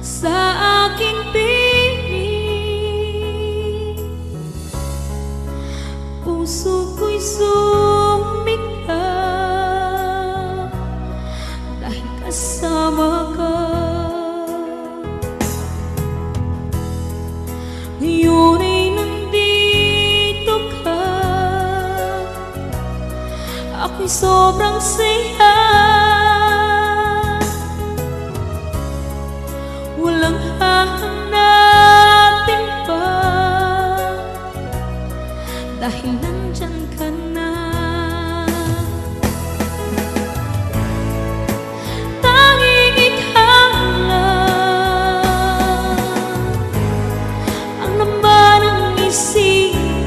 sa aking piling. Puso ko'y sumiklab dahil kasama ka. Ngayon ay nandito ka, ako'y sobrang saya. Walang hahanapin pa dahil nandyan ka na. Tanging ikaw lang ang laman ng isipan,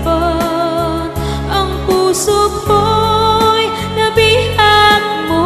ang puso ko'y nabihag mo.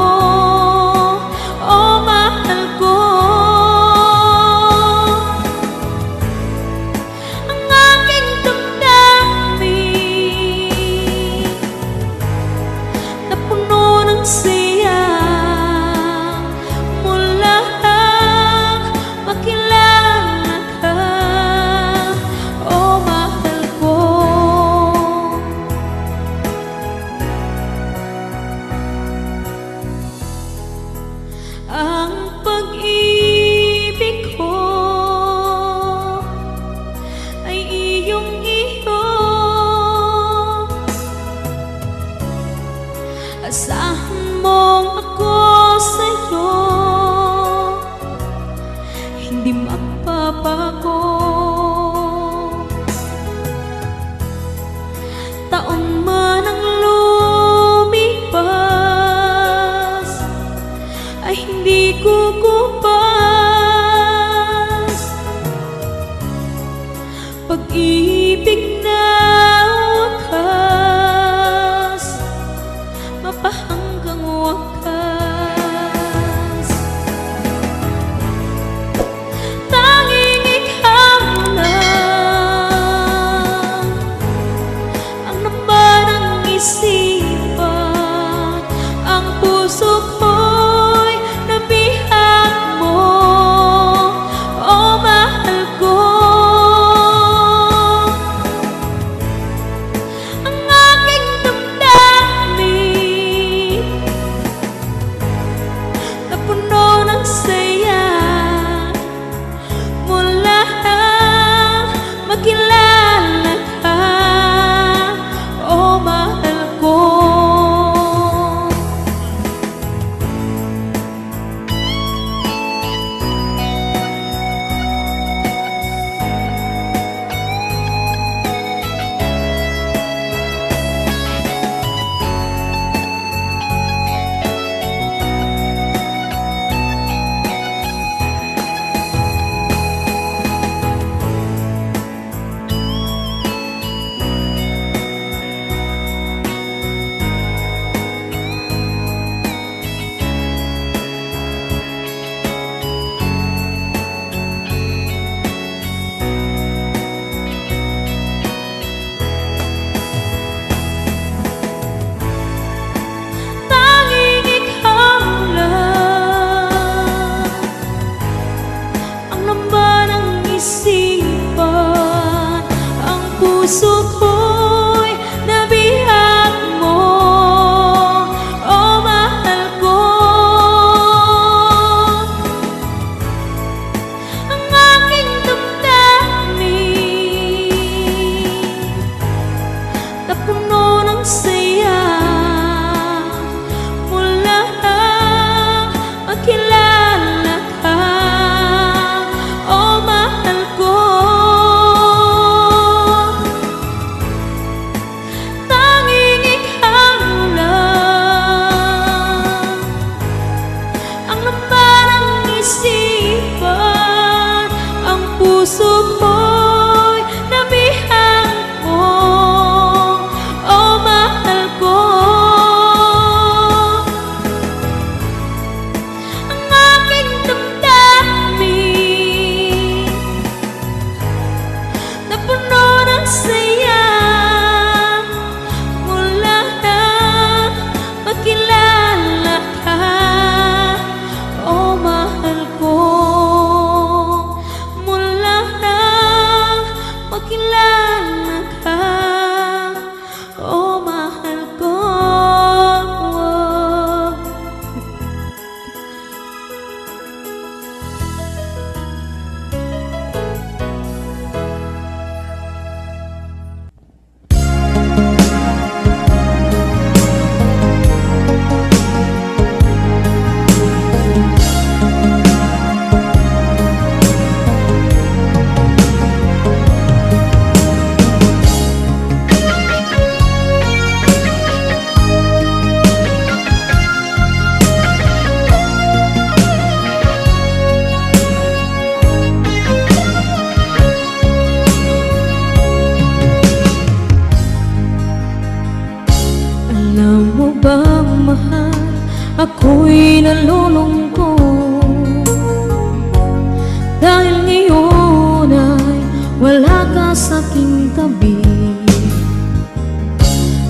tabi.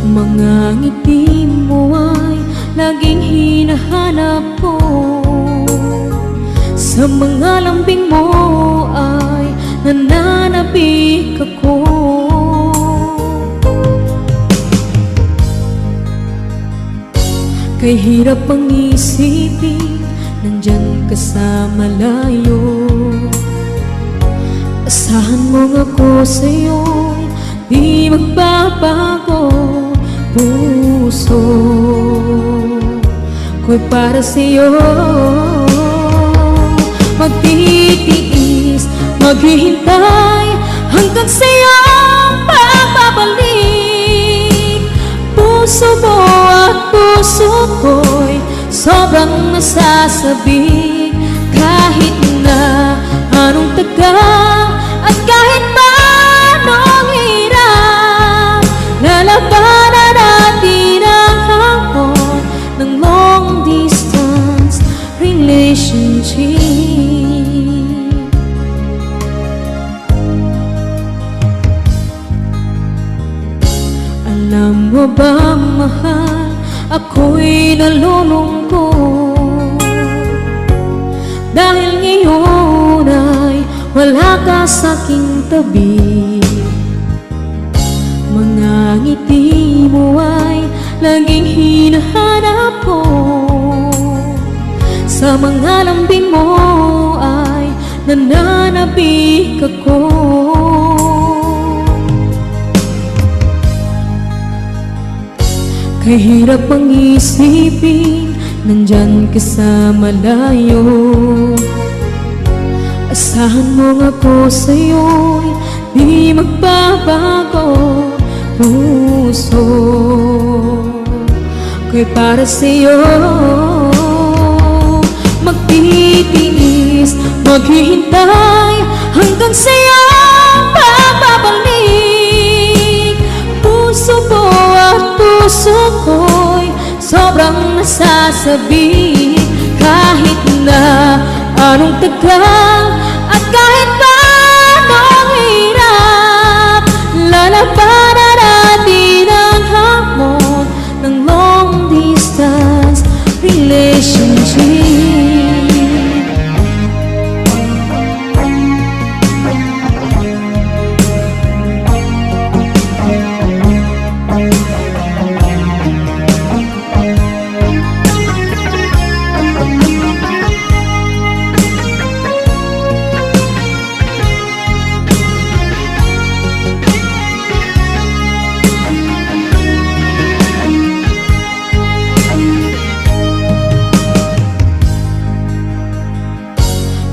Mga ngiti mo ay laging hinahanap ko, sa mga lambing mo ay nananabik ako. Kay hirap ang isipin, nandyan ka sa malayo. Asahan mo ako sa'yo'y di magbabago. Puso ko'y para sa'yo, magtitiis, maghihintay hanggang sa'yo pagbabalik. Puso mo at puso ko'y sobrang nasasabik. Kahit na anong tagal at kahit pa anong hirap, lalabanan natin ang hamon ng long distance relationship. Alam mo ba, mahal, ako'y nalulungkot dahil ngayon ay wala ka sa'king tabi. Mga ngiti mo ay laging hinahanap ko, sa mga lambing mo ay nananabik ako. Kay hirap ang isipin, nandyan ka sa malayo. Asahan mo ako sa'yo'y di magbabago. Puso ko'y para sa'yo, magtitiis, maghihintay hanggang sa'yo pagbabalik. Puso mo at puso ko'y sobrang nasasabik. Kahit na anong tagal at kahit pa anong hirap, lalabanan natin ang hamon ng long distance relationship.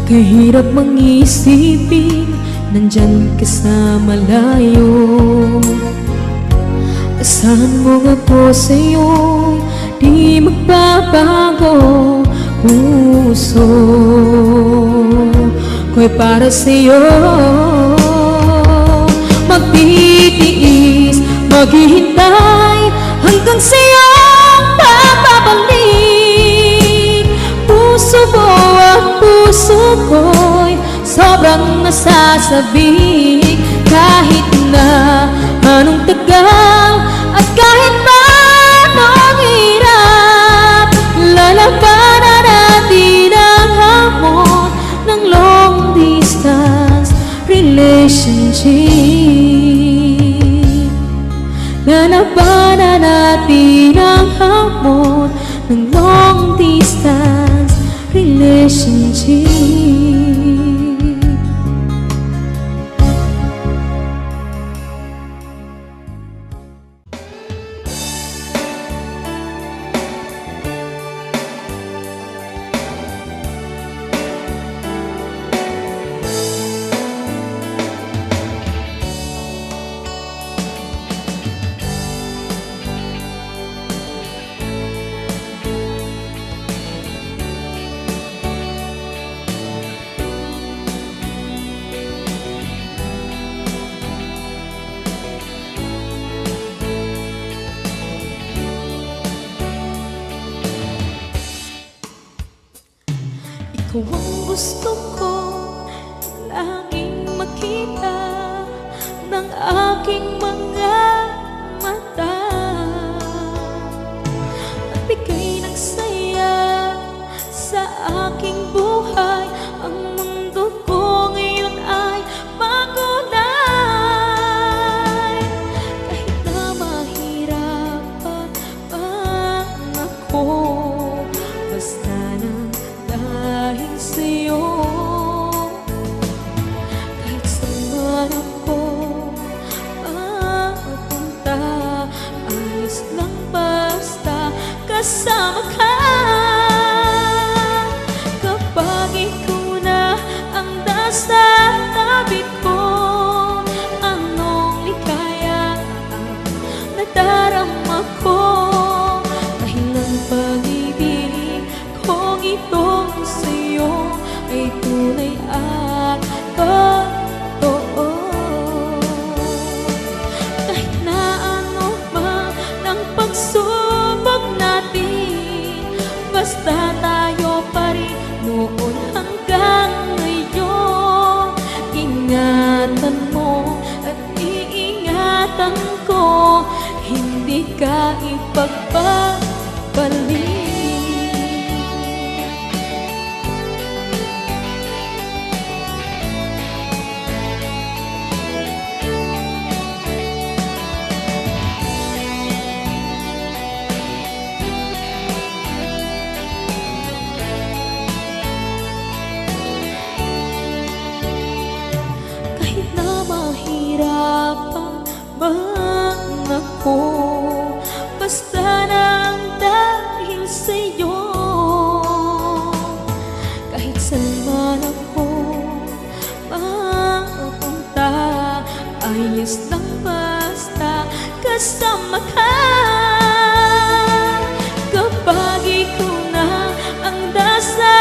Kahirap mang isipin, nandyan ka sa malayo. Asahan mo ako sa'yo'y di magbabago. Puso ko'y para sa'yo, magtitiis, maghihintay hanggang sa'yo pagbabalik. Puso mo at puso ko'y sobrang nasasabik. Kahit na anong tagal at kahit pa anong hirap, lalabanan natin ang hamon ng long distance relationship. Lalabanan natin ang hamon ng long distance relationship. Ikaw ang gusto ko laging makita, ng aking mga mata at ika'y nagsaya sa aking buhay. Ang mundo ko ngayon ay makulay. Kahit na mahirapan ako, basta na dahil sa'yo. Kahit saan ako mapunta, ayos lang basta kasama ka. Kapag ikaw na ang nasa tabi ko, anong likaya ang nadarama ko. Dahil ang pag-ibig kong itong sa'yo ay tunay at totoo. Kahit na ano man ang pagsubok natin, basta tayo pa rin noon hanggang ngayon. Ingatan mo at iingatan ko, hindi ka ipagpapalik. Kahit na mahirapan man ako, basta nang dahil sa'yo. Kahit saan man ako mapunta, ayos lang basta kasama ka. Kapag ikaw na ang nasa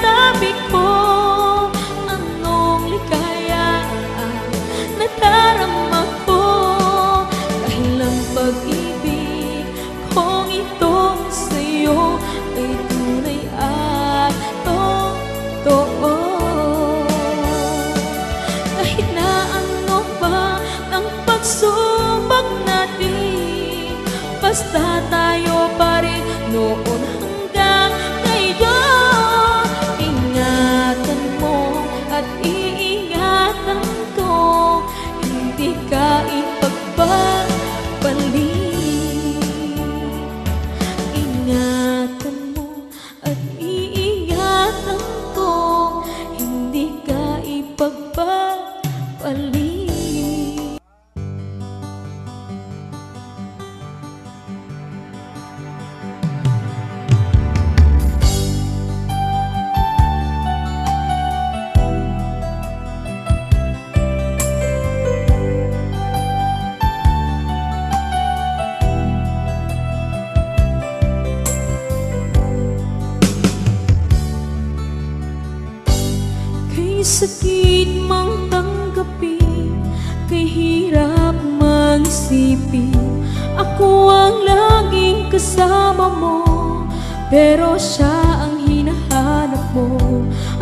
tabi ko, anong likaya ang nadarama ko. Dahil ang pag-ibig kong itong sa'yo ay tunay at totoo. Kahit na ano pa ang pagsubok natin, basta tayo pa rin noon hanggang ngayon. Ingatan mo at iingatan ko, hindi ka ipagpapalik. Ingatan mo at iingatan ko, hindi ka ipagpapalik. Kay sakit mang tanggapin, kay hirap mag-isipin, ako ang laging kasama mo, pero siya ang hinahanap mo.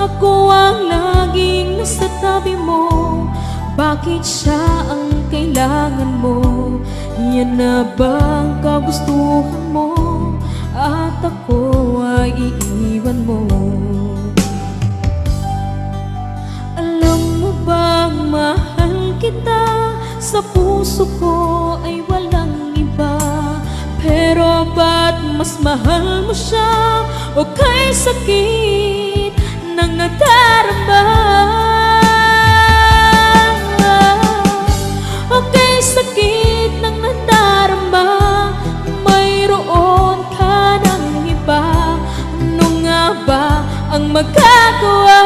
Ako ang laging nasa tabi mo, bakit siya ang kailangan mo? Yan na bang kagustuhan mo, at ako ay iiwan mo? Bang mahal kita, sa puso ko ay walang iba. Pero ba't mas mahal mo siya, o kay sakit ng nadarama? O kay sakit ng nadarama, mayroon ka ng iba. Ano nga ba ang magagawa?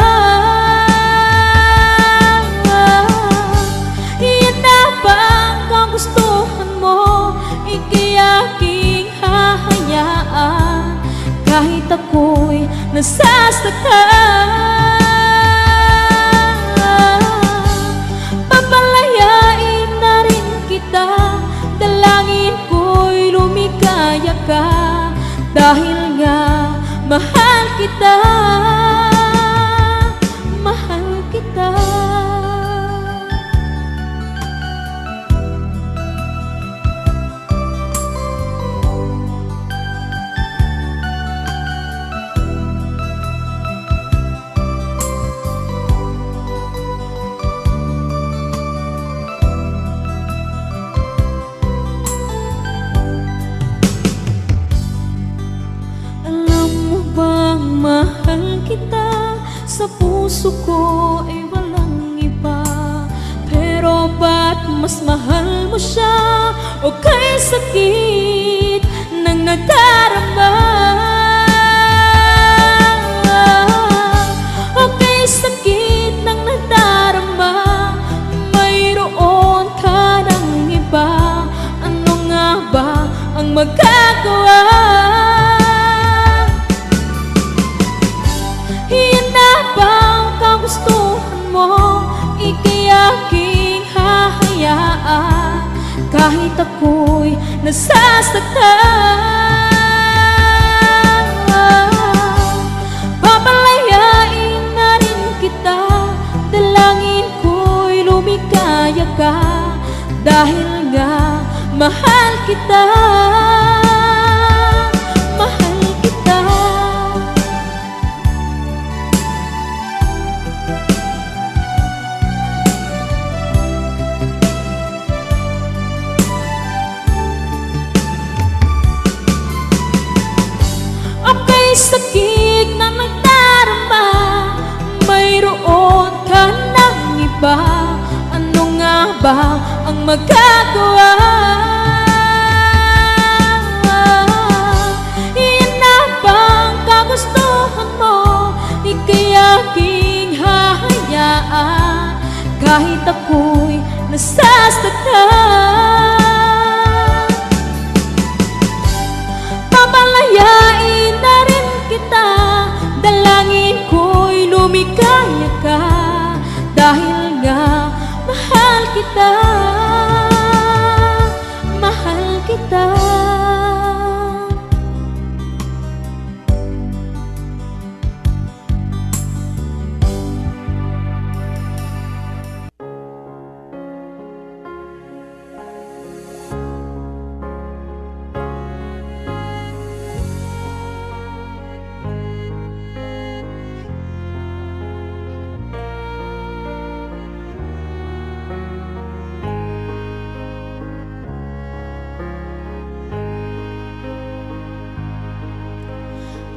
Gustuhan mo, ika'y aking hahayaan, kahit ako'y nasasaktan. Papalayain na rin kita, dalangin ko'y lumikaya ka, dahil nga mahal kita, mahal kita. puso ko ay walang iba. Pero ba't mas mahal mo siya? O kay sakit ng nadarama? O kay sakit ng nadarama, mayroon ka ng iba. Ano nga ba ang magagawa? Yan na ba ang kagustuhan mo? Ika'y aking hahayaan kahit ako'y nasasaktan. Papalayain na rin kita, dalangin ko'y lumikaya ka, dahil nga mahal kita. Mahal kita. Okay, sakit na nagdarama, mayroon ka ng iba. Ano nga ba ang magagawa? Yan na ba ang kagustuhan mo? Ika'y aking hahayaan kahit ako'y nasasaktan. Papalayain na rin kita, dalangin ko'y lumikaya ka, dahil nga mahal kita. Mahal kita.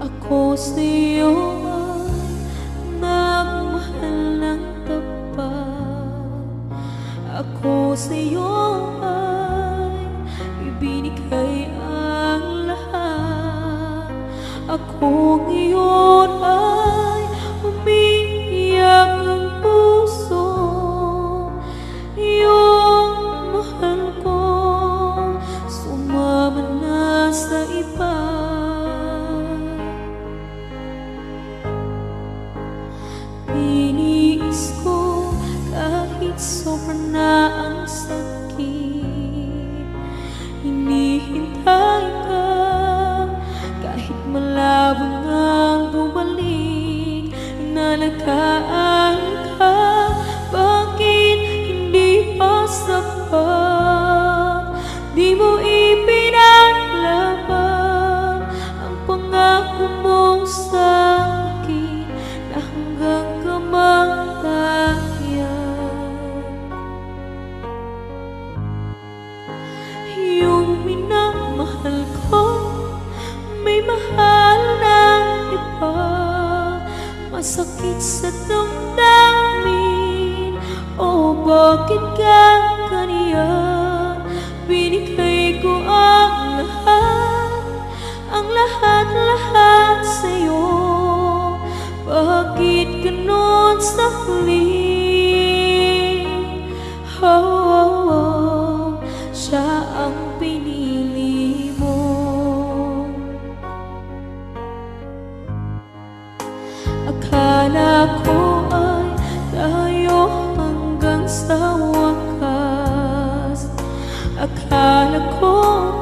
Ako sa'yo ay nagmahal ng tapat. Ako sa'yo ay ibinigay ang lahat. Ako ngayon ay umiiyak ang puso. Yung mahal ko sumama na sa iba. Iniis ko kahit sobra na ang sakit. Hinihintay ka kahit malabo nang bumalik. Inalagaan ka, bakit hindi pa sapat? Di mo ipinaglaban ang pangako mo sa akin na hanggang yung minamahal ko may mahal na iba. Masakit sa damdamin, oh bakit ka ganyan? Binigay ko ang lahat sa'yo. Bakit ganon sa huli? Siya ang pinili mo. Akala ko ay tayo hanggang sa wakas. Akala ko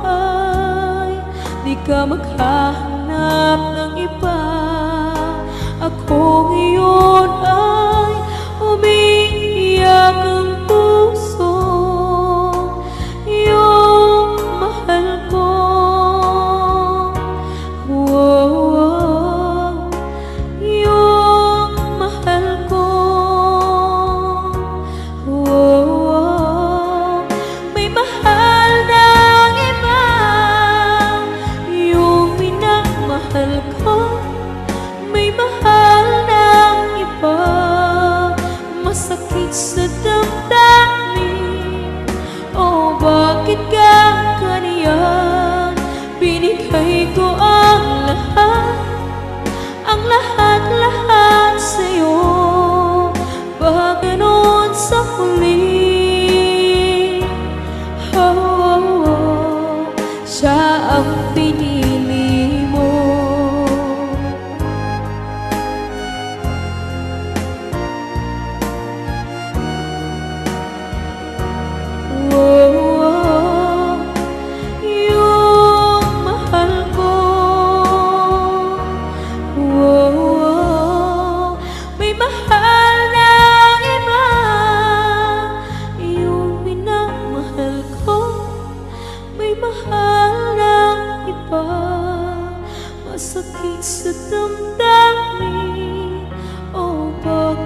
ay di ka maghahanap ng iba. Ako ngayon ay umiiyak ang puso. Yung mahal ko, yung mahal ko, may mahal ng iba. Yung minamahal ko, may mahal ng iba.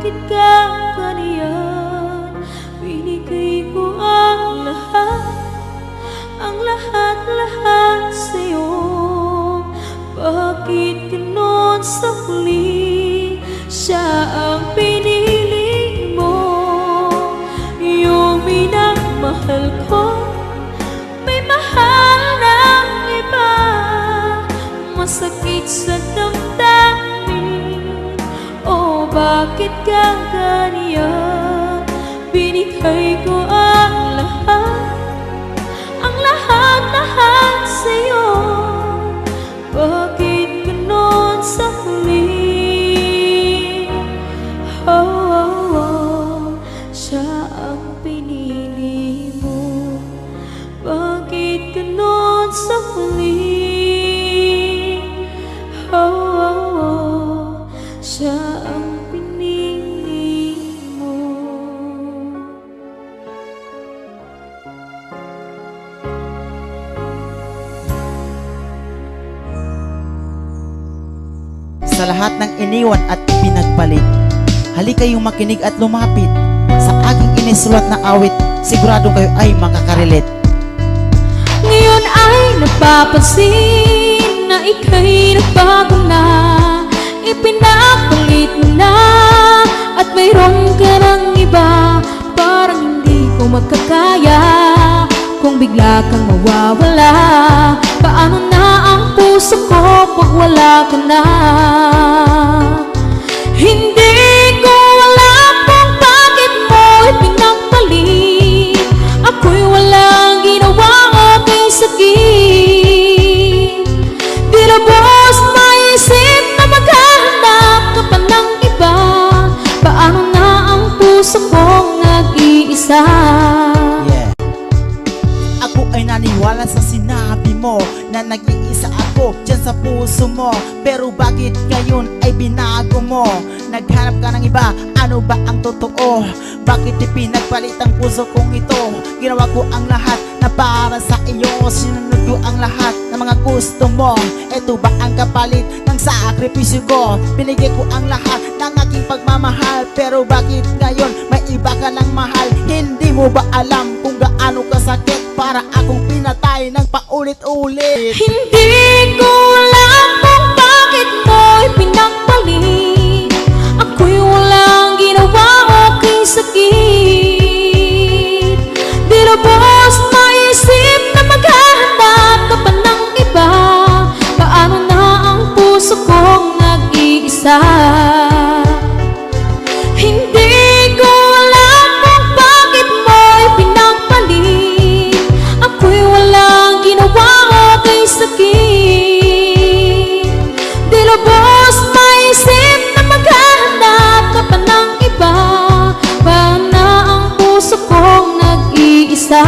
bakit ka ganyan? Binigay ko ang lahat sa'yo. Bakit ganon sa huli? Siya ang pinili mo. Yung minamahal ko may mahal ng iba. Masakit sa damdamin. Oh, bakit ka ganyan? Binigay ko ang lahat sa'yo. Bakit ganon sa huli? Siya ang pinili mo. Bakit ganon sa huli? Siya ang pinili mo. Sa lahat ng iniwan at pinagpalit, halika kayong makinig at lumapit sa aking inisulat na awit. Sigurado kayo ay makakarelet. Ngayon ay napapansin na ika'y nagbago na. Ipinapalit mo na at mayroon ka ng iba. Parang hindi ko magkakaya kung bigla kang mawawala. Paano na ang puso ko pag wala ka na? Hindi ko alam kung bakit mo ipinagpalit. Ako'y walang ginawa o kay sakit. Di lubos maisip na maghahanap ka pa ng iba. Paano na ang puso kong nag-iisa? Ako ay naniwala sa sinabi mo na nag-iisa ako dyan sa puso mo. Pero bakit ngayon ay binago mo? Naghanap ka ng iba, ano ba ang totoo? Bakit ipinagpalit ang puso kong ito? Ginawa ko ang lahat na para sa iyo. Sinunod ko ang lahat ng mga gusto mo. Ito ba ang kapalit ng sakripisyo ko? Binigay ko ang lahat ng aking pagmamahal. Pero bakit ngayon may iba ka ng mahal? Hindi mo ba alam kung gaano kasakit para akong pinatay ng paulit-ulit? Hindi ko alam kung bakit mo ipinagpalit. Ako'y walang ginawa o kay sakit. Di lubos maisip na maghahanap ka pa ng iba. Paano na ang puso kong nag-iisa? Hindi ko alam kung bakit mo ipinagpalit. Ako'y walang ginawa o kay sakit. Di lubos maisip na maghahanap ka pa ng iba. Paano na ang puso kong nag-iisa?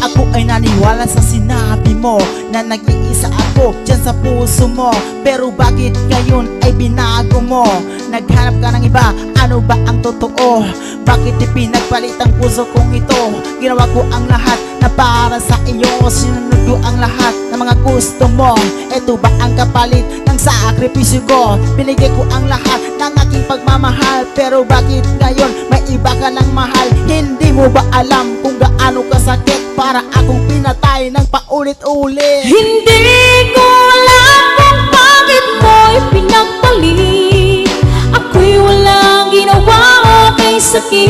Ako ay naniwala sa sinabi mo na nag-iisa ako dyan sa puso mo. Pero bakit ngayon ay binago mo? Naghanap ka ng iba, ano ba ang totoo? Bakit ipinagpalit ang puso kong ito? Ginawa ko ang lahat na para sa iyo. Sinunod ko ang lahat ng mga gusto mo. Ito ba ang kapalit ng sakripisyo ko? Binigay ko ang lahat ng aking pagmamahal. Pero bakit ngayon may iba ka ng mahal? Hindi mo ba alam kung gaano kasakit para akong pinatay ng paulit-ulit? Hindi ko alam kung bakit mo ipinagpalit. Ako'y walang ginawa o kay sakit.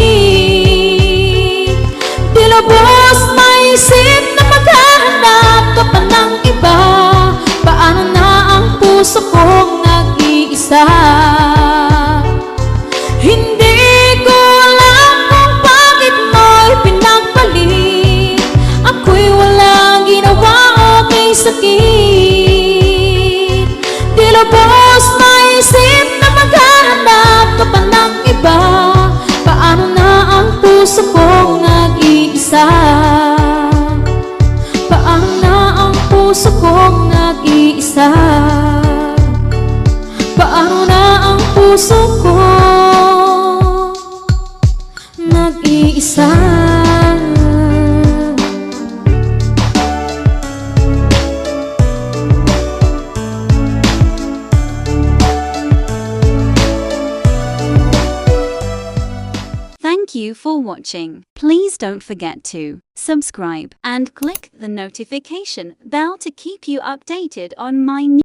Di lubos maisip na maghahanap ka pa ng iba. Paano na ang puso kong nag-iisa? Hindi ko alam kung bakit mo ipinagpalit. Ako'y walang ginawa o kay sakit. Di lubos maisip na maghahanap ka pa ng iba. Paano na ang puso kong nag-iisa? Paano na ang puso kong nag-iisa? Paano na ang puso ko nag-iisa? Thank you for watching. Please don't forget to subscribe and click the notification bell to keep you updated on my new